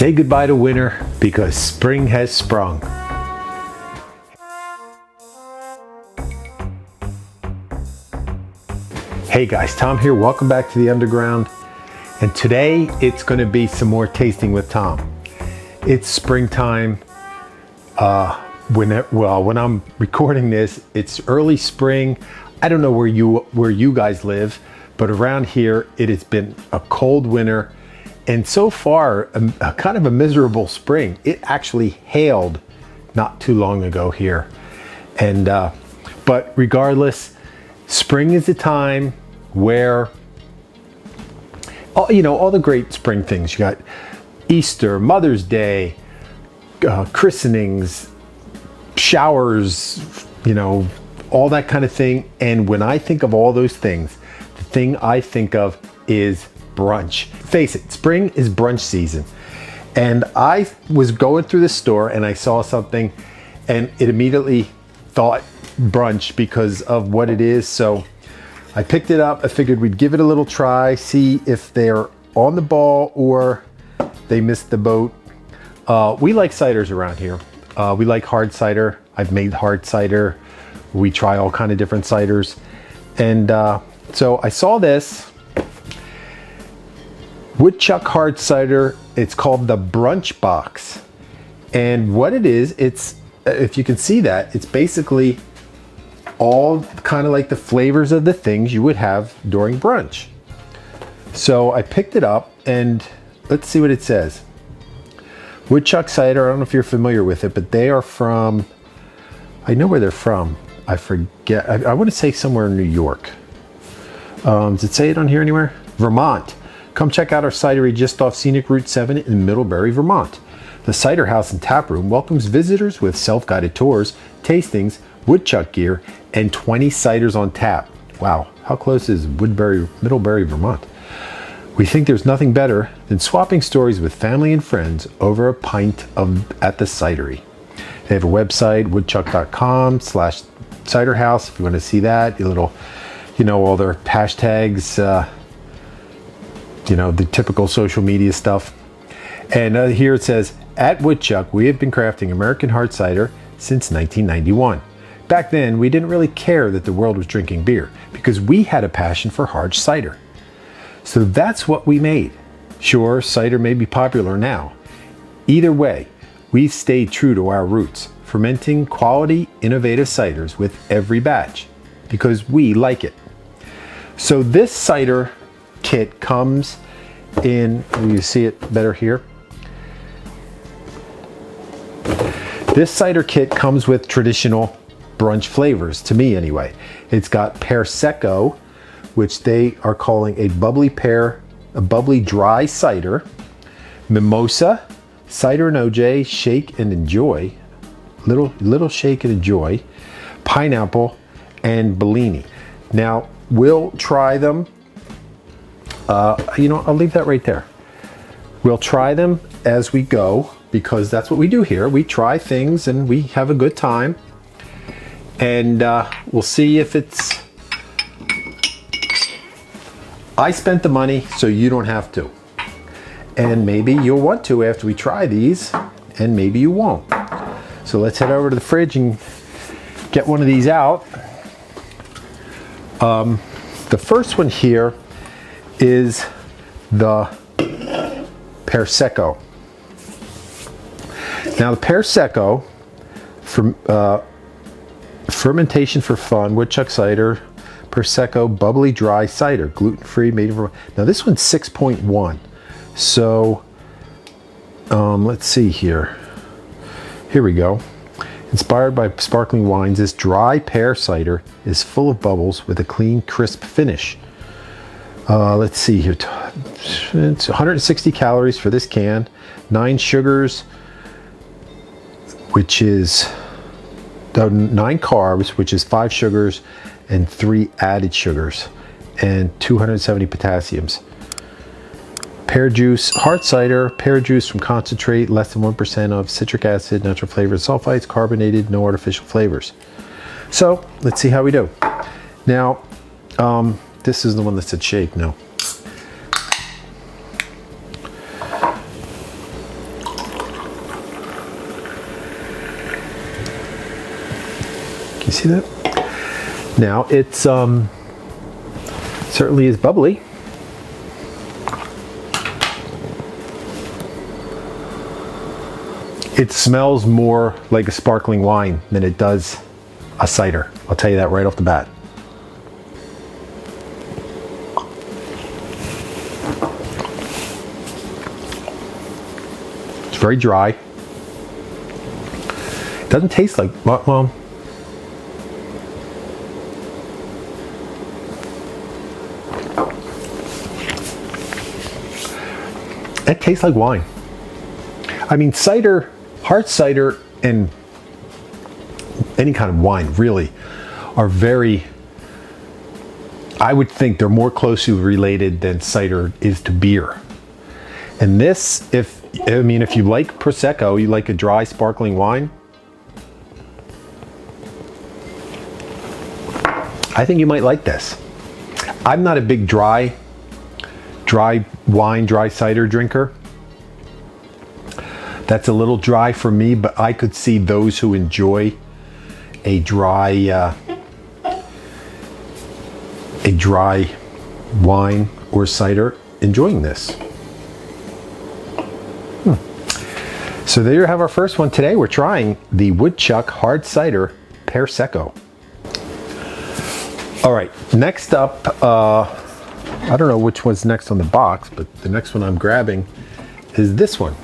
Say goodbye to winter because spring has sprung. Hey guys, Tom here. Welcome back to the Underground. And today it's going to be some more tasting with Tom. It's springtime. When I'm recording this, it's early spring. I don't know where you guys live, but around here it has been a cold winter. And so far, a kind of a miserable spring. It actually hailed not too long ago here. And but regardless, spring is the time where all the great spring things. You got Easter, Mother's Day, christenings, showers, all that kind of thing. And when I think of all those things, the thing I think of is brunch. Face it, spring is brunch season. And I was going through the store and I saw something and it immediately thought brunch because of what it is. So I picked it up. I figured we'd give it a little try, see if they're on the ball or they missed the boat. We like ciders around here. We like hard cider. I've made hard cider. We try all kind of different ciders. And so I saw this Woodchuck hard cider. It's called the Brunch Box. And what it is, it's, if you can see that, it's basically all kind of like the flavors of the things you would have during brunch. So I picked it up and let's see what it says. Woodchuck Cider, I don't know if you're familiar with it, but they are from, I know where they're from. I forget, I want to say somewhere in New York. Does it say it on here anywhere? Vermont. Come check out our cidery just off Scenic Route 7 in Middlebury, Vermont. The Cider House and Tap Room welcomes visitors with self-guided tours, tastings, woodchuck gear, and 20 ciders on tap. Wow, how close is Middlebury, Vermont? We think there's nothing better than swapping stories with family and friends over a pint at the cidery. They have a website, woodchuck.com/ciderhouse, if you want to see that. A little, all their hashtags, the typical social media stuff. And here it says, at Woodchuck, we have been crafting American hard cider since 1991. Back then, we didn't really care that the world was drinking beer because we had a passion for hard cider. So that's what we made. Sure, cider may be popular now. Either way, we've stayed true to our roots, fermenting quality, innovative ciders with every batch because we like it. So this cider kit comes in, you see it better here. This cider kit comes with traditional brunch flavors, to me anyway. It's got pear secco, which they are calling a bubbly dry cider, mimosa, cider and OJ, shake and enjoy, little shake and enjoy, pineapple, and Bellini. Now we'll try them. I'll leave that right there. We'll try them as we go because that's what we do here. We try things and we have a good time. And we'll see if it's... I spent the money, so you don't have to. And maybe you'll want to after we try these, and maybe you won't. So let's head over to the fridge and get one of these out. The first one here is the pear secco. Now the pear secco, from fermentation for fun, Woodchuck cider, pear secco, bubbly dry cider, gluten-free, made in Vermont. Now this one's 6.1. So let's see here. Here we go. Inspired by sparkling wines, this dry pear cider is full of bubbles with a clean, crisp finish. Let's see here. It's 160 calories for this can, 9 sugars, which is 9 carbs, which is 5 sugars and 3 added sugars, and 270 potassiums. Pear juice, hard cider, pear juice from concentrate, less than 1% of citric acid, natural flavors, sulfites, carbonated, no artificial flavors. So let's see how we do. Now, this is the one that said shake, no. You see that? Now it's certainly is bubbly. It smells more like a sparkling wine than it does a cider. I'll tell you that right off the bat. It's very dry. It doesn't taste like, well, it tastes like wine. I mean, cider, hard cider, and any kind of wine really are very, I would think they're more closely related than cider is to beer. And this, if you like Prosecco, you like a dry sparkling wine, I think you might like this. I'm not a big dry wine, dry cider drinker. That's a little dry for me, but I could see those who enjoy a dry wine or cider enjoying this. So there you have our first one today. We're trying the Woodchuck Hard Cider Prosecco. All right, next up, I don't know which one's next on the box, but the next one I'm grabbing is this one.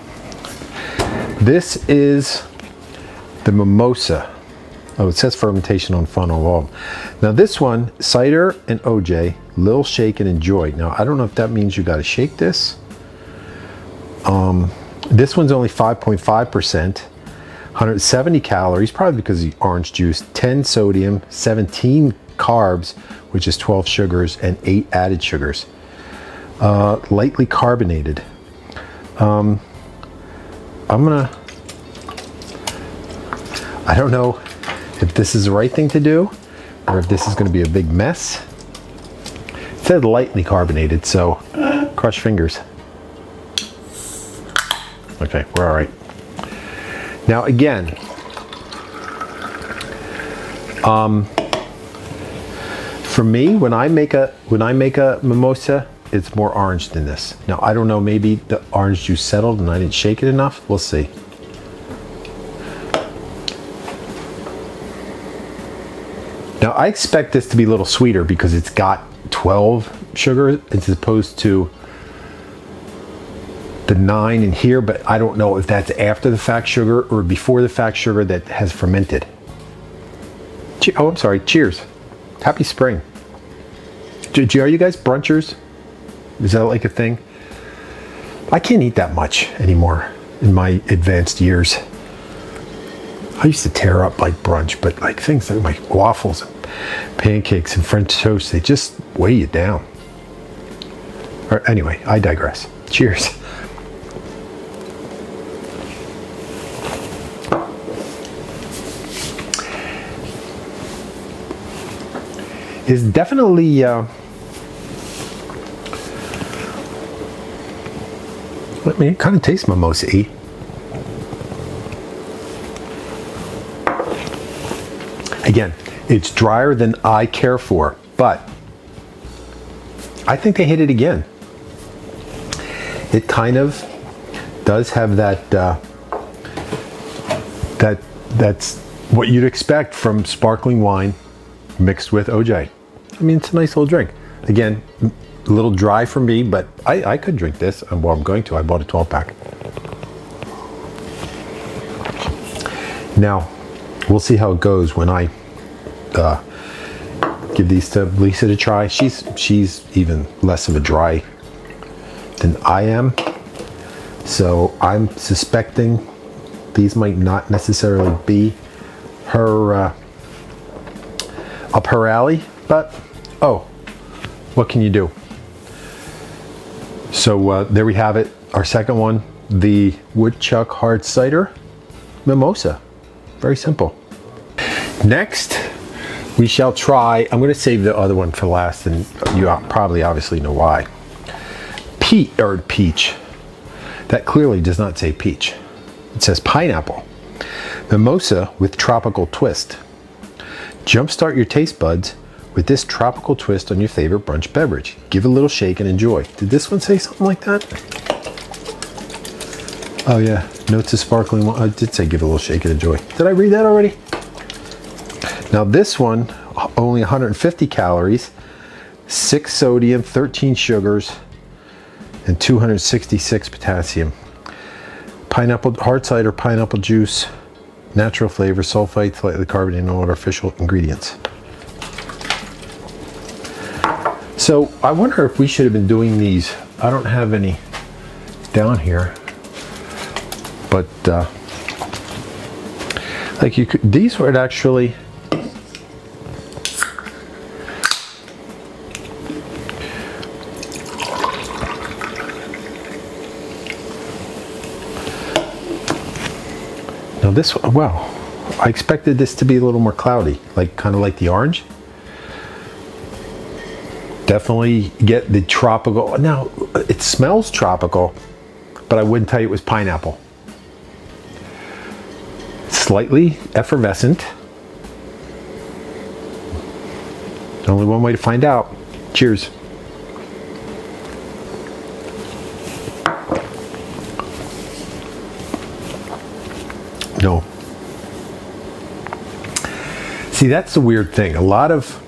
This is the Mimosa. Oh, it says fermentation on funnel wall. Now this one, cider and OJ, little shake and enjoy. Now I don't know if that means you got to shake this. This one's only 5.5%, 170 calories, probably because of the orange juice, 10 sodium, 17 carbs, which is 12 sugars, and 8 added sugars. Lightly carbonated. I don't know if this is the right thing to do or if this is going to be a big mess. It said lightly carbonated, so crush fingers. Okay, we're all right. Now again, for me, when I make a mimosa, it's more orange than this. Now I don't know, maybe the orange juice settled and I didn't shake it enough. We'll see. Now I expect this to be a little sweeter because it's got 12 sugar as opposed to the 9 in here, but I don't know if that's after the fact sugar or before the fact sugar that has fermented. Oh, I'm sorry. Cheers. Happy spring. Are you guys brunchers? Is that like a thing? I can't eat that much anymore in my advanced years. I used to tear up like brunch, but like things like waffles and pancakes and French toast, they just weigh you down. Anyway, I digress. Cheers. Is definitely it kind of tastes mimosa-y. Again, it's drier than I care for, but I think they hit it again. It kind of does have that that's what you'd expect from sparkling wine mixed with OJ. I mean, it's a nice little drink. Again, a little dry for me, but I could drink this. Well, I'm going to. I bought a 12-pack. Now, we'll see how it goes when I give these to Lisa to try. She's even less of a dry than I am. So I'm suspecting these might not necessarily be her up her alley, but oh, what can you do? So there we have it, our second one, the Woodchuck Hard Cider Mimosa. Very simple. Next, we shall try, I'm going to save the other one for last, and you probably obviously know why. Peach. That clearly does not say peach. It says pineapple. Mimosa with tropical twist. Jumpstart your taste buds with this tropical twist on your favorite brunch beverage. Give it a little shake and enjoy. Did this one say something like that? Oh yeah, notes of sparkling wine. I did say give it a little shake and enjoy. Did I read that already? Now this one, only 150 calories, 6 sodium, 13 sugars, and 266 potassium. Pineapple, hard cider, pineapple juice, natural flavor, sulfite, slightly carbonated, no artificial ingredients. So I wonder if we should have been doing these. I don't have any down here, but like you could, these would actually. Now this one, wow, I expected this to be a little more cloudy, like kind of like the orange. Definitely get the tropical. Now it smells tropical, but I wouldn't tell you it was pineapple. Slightly effervescent. Only one way to find out. Cheers. No. See, that's the weird thing. A lot of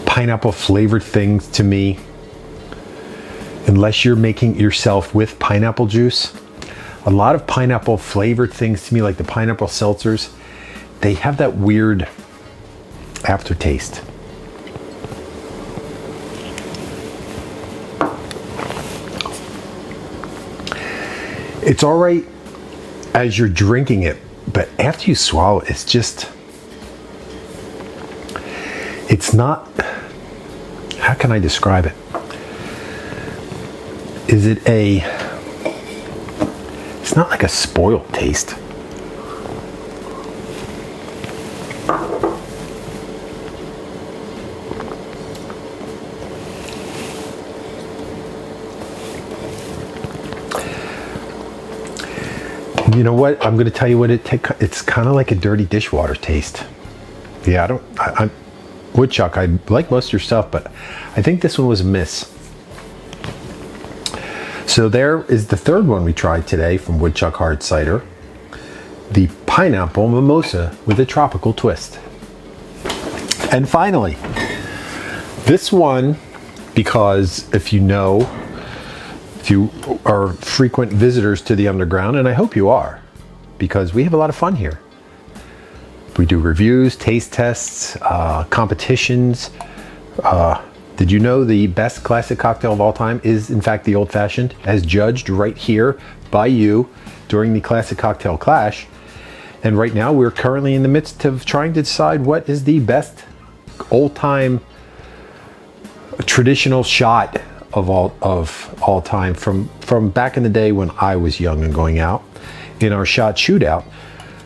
pineapple flavored things to me, unless you're making it yourself with pineapple juice, a lot of pineapple flavored things to me, like the pineapple seltzers, they have that weird aftertaste. It's all right as you're drinking it, but after you swallow it, it's just, it's not, how can I describe it? Is it a, it's not like a spoiled taste. You know what? I'm going to tell you what it's kind of like a dirty dishwater taste. Yeah, I'm Woodchuck, I like most of your stuff, but I think this one was a miss. So there is the third one we tried today from Woodchuck Hard Cider. The pineapple mimosa with a tropical twist. And finally, this one, because if you are frequent visitors to the underground, and I hope you are, because we have a lot of fun here. We do reviews, taste tests, competitions. Did you know the best classic cocktail of all time is in fact the Old Fashioned, as judged right here by you during the Classic Cocktail Clash? And right now we're currently in the midst of trying to decide what is the best old time traditional shot of all time from back in the day when I was young and going out in our shot shootout.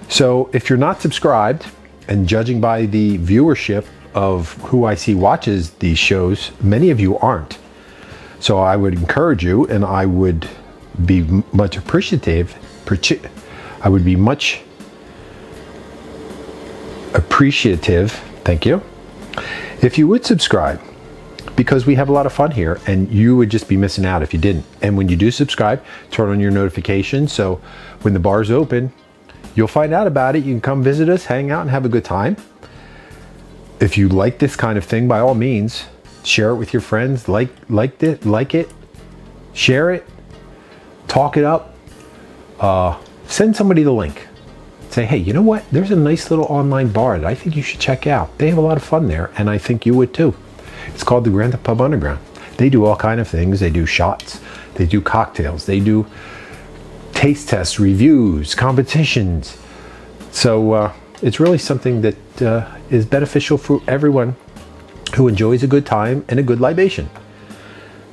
So if you're not subscribed, and judging by the viewership of who I see watches these shows, many of you aren't. So I would encourage you, and I would be much appreciative. I would be much appreciative, thank you, if you would subscribe, because we have a lot of fun here and you would just be missing out if you didn't. And when you do subscribe, turn on your notifications, so when the bar's open, you'll find out about it. You can come visit us, hang out, and have a good time. If you like this kind of thing, by all means, share it with your friends. Like it, share it, talk it up, send somebody the link. Say, hey, you know what? There's a nice little online bar that I think you should check out. They have a lot of fun there, and I think you would too. It's called the Grand Pub Underground. They do all kind of things. They do shots, they do cocktails, they do taste tests, reviews, competitions. So it's really something that is beneficial for everyone who enjoys a good time and a good libation.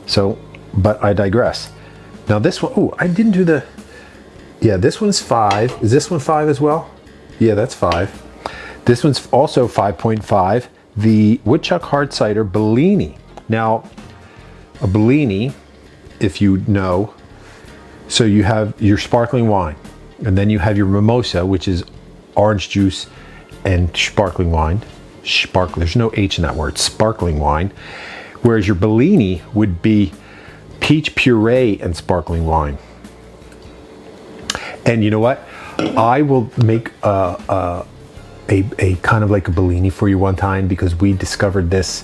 So, but I digress. Now this one, oh, I didn't do the, yeah, this one's 5. Is this one 5 as well? Yeah, that's 5. This one's also 5.5. The Woodchuck Hard Cider Bellini. Now, a Bellini, if you know, so you have your sparkling wine, and then you have your mimosa, which is orange juice and sparkling wine. There's no H in that word, sparkling wine. Whereas your Bellini would be peach puree and sparkling wine. And you know what? I will make a kind of like a Bellini for you one time, because we discovered this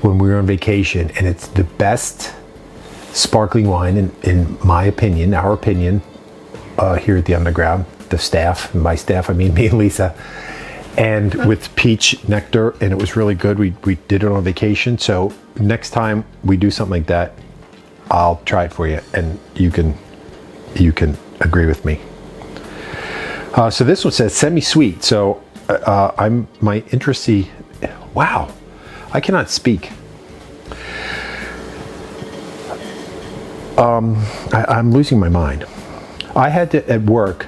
when we were on vacation, and it's the best sparkling wine in my opinion, our opinion, here at the Underground, the staff, and by staff I mean me and Lisa, and with peach nectar, and it was really good. We did it on vacation, so next time we do something like that, I'll try it for you, and you can agree with me. So this one says semi-sweet. So my interest. Wow, I cannot speak. I'm losing my mind. I had to, at work,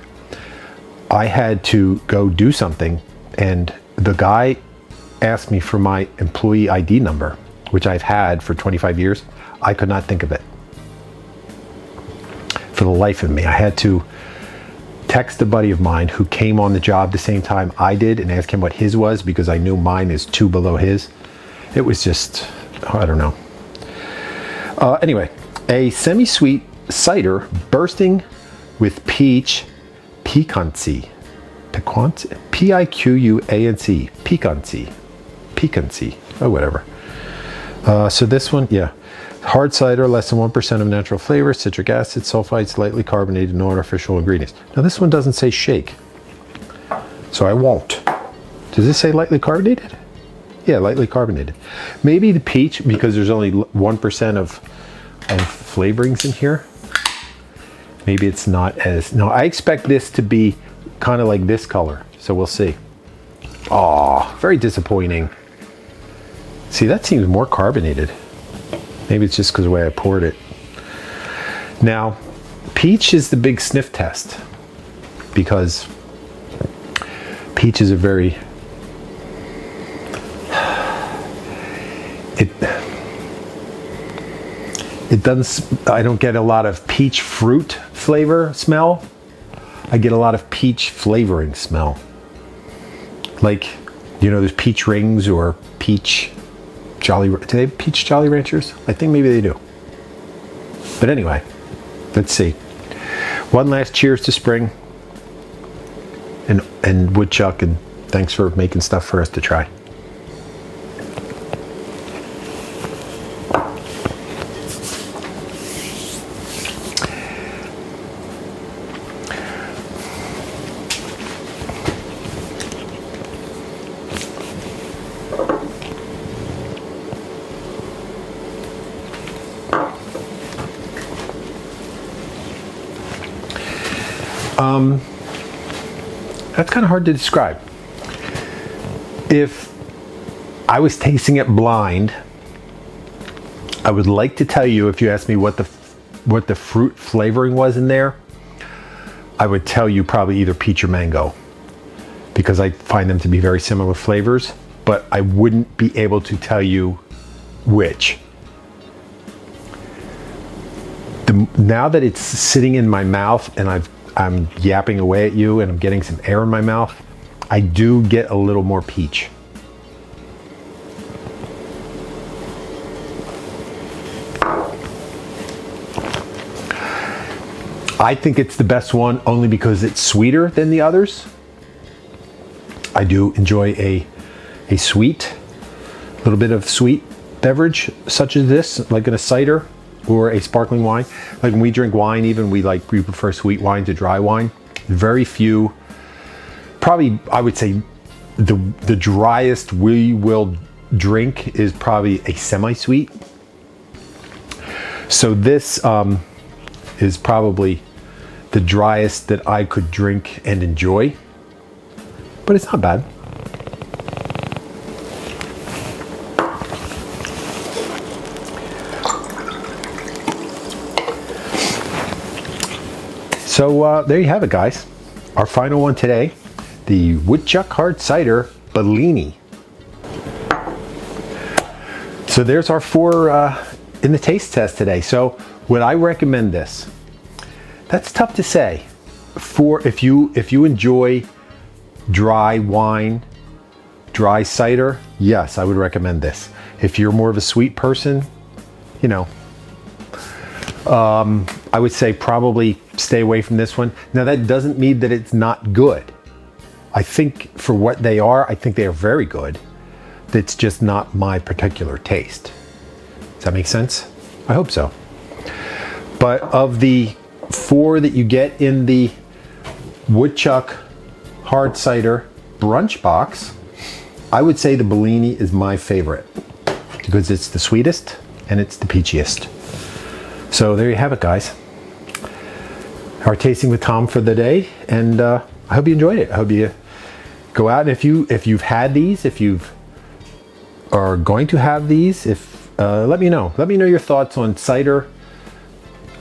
I had to go do something, and the guy asked me for my employee ID number, which I've had for 25 years. I could not think of it for the life of me. I had to text a buddy of mine who came on the job the same time I did and ask him what his was, because I knew mine is 2 below his. It was just, I don't know. Anyway, a semi-sweet cider bursting with peach piquancy. Piquancy. Piquancy. Oh, whatever. So this one, yeah. Hard cider, less than 1% of natural flavor, citric acid, sulfites, lightly carbonated, no artificial ingredients. Now this one doesn't say shake, so I won't. Does this say lightly carbonated? Yeah, lightly carbonated. Maybe the peach, because there's only 1% of flavorings in here. Maybe it's not as, no, I expect this to be kind of like this color, so we'll see. Aw, very disappointing. See, that seems more carbonated. Maybe it's just because of the way I poured it. Now, peach is the big sniff test, because peach is a very, it doesn't, I don't get a lot of peach fruit flavor smell. I get a lot of peach flavoring smell. Like, you know, there's peach rings or peach Jolly, do they have peach Jolly Ranchers? I think maybe they do. But anyway, let's see. One last cheers to spring and Woodchuck, and thanks for making stuff for us to try. That's kind of hard to describe. If I was tasting it blind, I would like to tell you, if you asked me what the fruit flavoring was in there, I would tell you probably either peach or mango, because I find them to be very similar flavors, but I wouldn't be able to tell you which. Now that it's sitting in my mouth and I'm yapping away at you and I'm getting some air in my mouth, I do get a little more peach. I think it's the best one only because it's sweeter than the others. I do enjoy a sweet, little bit of sweet beverage such as this, like in a cider or a sparkling wine. Like when we drink wine, even we prefer sweet wine to dry wine. Very few, probably I would say the driest we will drink is probably a semi-sweet. So this is probably the driest that I could drink and enjoy, but it's not bad. So there you have it, guys. Our final one today, the Woodchuck Hard Cider Bellini. So there's our 4 in the taste test today. So would I recommend this? That's tough to say. For if you enjoy dry wine dry cider, yes, I would recommend this. If you're more of a sweet person, you know, I would say probably stay away from this one. Now that doesn't mean that it's not good. I think for what they are, I think they are very good. It's just not my particular taste. Does that make sense? I hope so. But of the 4 that you get in the Woodchuck Hard Cider Brunch Box, I would say the Bellini is my favorite because it's the sweetest and it's the peachiest. So there you have it, guys. Our tasting with Tom for the day, and I hope you enjoyed it. I hope you go out, and if you've had these, if you are going to have these, let me know. Let me know your thoughts on cider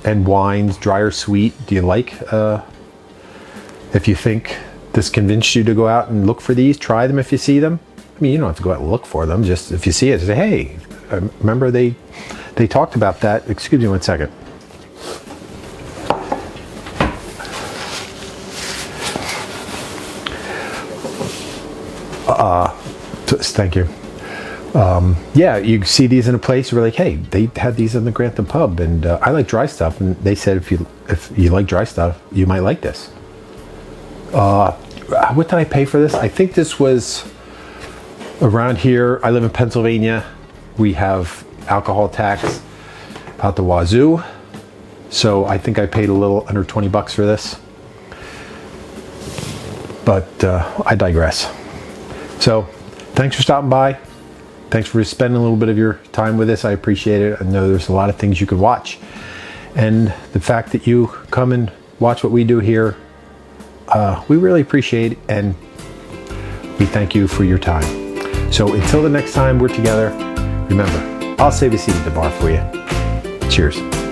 and wines, dry or sweet. Do you like? If you think this convinced you to go out and look for these, try them if you see them. I mean, you don't have to go out and look for them. Just if you see it, say, hey, remember they talked about that. Excuse me one second. Thank you. Yeah, you see these in a place, you're like, hey, they had these in the Grantham pub, and I like dry stuff, and they said if you like dry stuff, you might like this. What did I pay for this? I think this was around here. I live in Pennsylvania. We have alcohol tax out the wazoo, so I think I paid a little under 20 bucks for this. But I digress. So thanks for stopping by. Thanks for spending a little bit of your time with us. I appreciate it. I know there's a lot of things you could watch, and the fact that you come and watch what we do here, we really appreciate it, and we thank you for your time. So until the next time we're together, remember, I'll save a seat at the bar for you. Cheers.